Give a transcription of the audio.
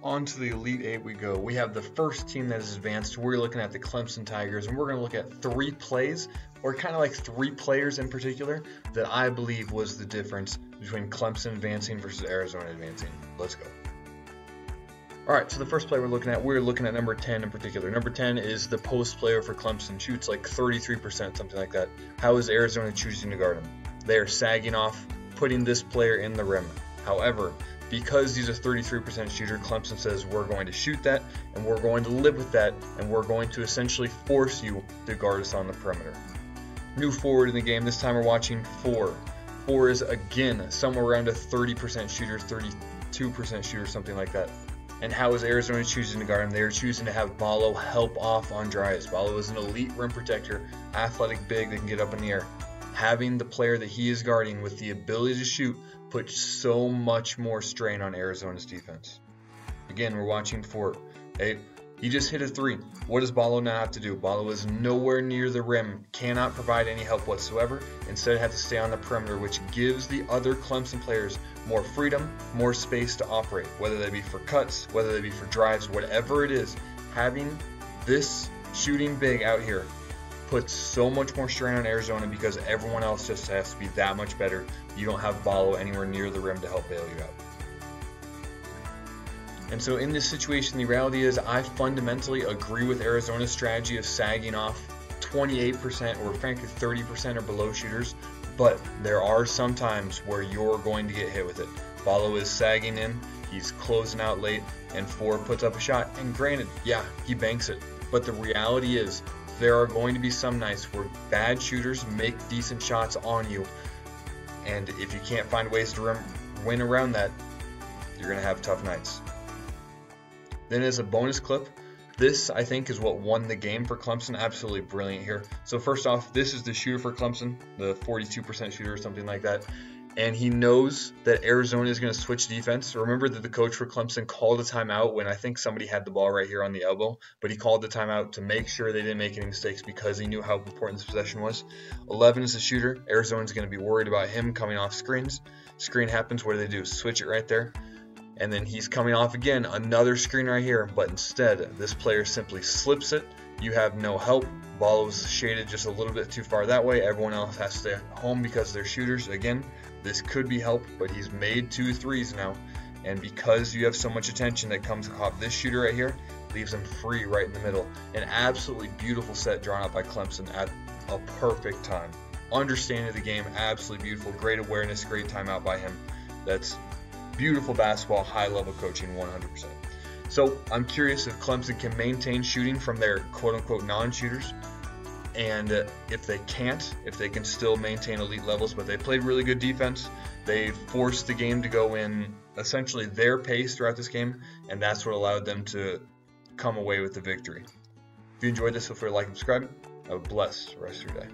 On to the Elite Eight we go. We have the first team that is advanced. We're looking at the Clemson Tigers, and we're going to look at 3 plays, or kind of like 3 players in particular, that I believe was the difference between Clemson advancing versus Arizona advancing. Let's go. Alright, so the first play we're looking at number 10 in particular. Number 10 is the post player for Clemson. Shoots like 33%, something like that. How is Arizona choosing to guard him? They are sagging off, putting this player in the rim. However, because he's a 33% shooter, Clemson says we're going to shoot that, and we're going to live with that, and we're going to essentially force you to guard us on the perimeter. New forward in the game, this time we're watching 4. 4 is again somewhere around a 30% shooter, 32% shooter, something like that. And how is Arizona choosing to guard him? They are choosing to have Ballo help off on drives. Ballo is an elite rim protector, athletic big that can get up in the air. Having the player that he is guarding with the ability to shoot puts so much more strain on Arizona's defense. Again, we're watching 4. Hey, he just hit a 3. What does Ballo now have to do? Ballo is nowhere near the rim, cannot provide any help whatsoever. Instead, have to stay on the perimeter, which gives the other Clemson players more freedom, more space to operate, whether they be for cuts, whether they be for drives, whatever it is. Having this shooting big out here puts so much more strain on Arizona because everyone else just has to be that much better. You don't have Ballo anywhere near the rim to help bail you out. And so in this situation, the reality is I fundamentally agree with Arizona's strategy of sagging off 28% or frankly 30% or below shooters, but there are some times where you're going to get hit with it. Ballo is sagging in, he's closing out late, and 4 puts up a shot. And granted, yeah, he banks it. But the reality is there are going to be some nights where bad shooters make decent shots on you. And if you can't find ways to win around that, you're going to have tough nights. Then as a bonus clip, this I think is what won the game for Clemson. Absolutely brilliant here. So first off, this is the shooter for Clemson, the 42% shooter or something like that. And he knows that Arizona is going to switch defense. Remember that the coach for Clemson called a timeout when I think somebody had the ball right here on the elbow, but he called the timeout to make sure they didn't make any mistakes because he knew how important this possession was. 11 is the shooter. Arizona's going to be worried about him coming off screens. Screen happens, what do? Switch it right there. And then he's coming off again, another screen right here, but instead this player simply slips it. You have no help. Ballo's shaded just a little bit too far that way. Everyone else has to stay home because they're shooters. Again, this could be help, but he's made 2 threes now. And because you have so much attention that comes off this shooter right here, leaves him free right in the middle. An absolutely beautiful set drawn up by Clemson at a perfect time. Understanding of the game, absolutely beautiful. Great awareness, great timeout by him. That's beautiful basketball, high-level coaching, 100%. So I'm curious if Clemson can maintain shooting from their quote-unquote non-shooters, and if they can't, if they can still maintain elite levels. But they played really good defense. They forced the game to go in essentially their pace throughout this game, and that's what allowed them to come away with the victory. If you enjoyed this, feel free to like and subscribe. Have a blessed rest of your day.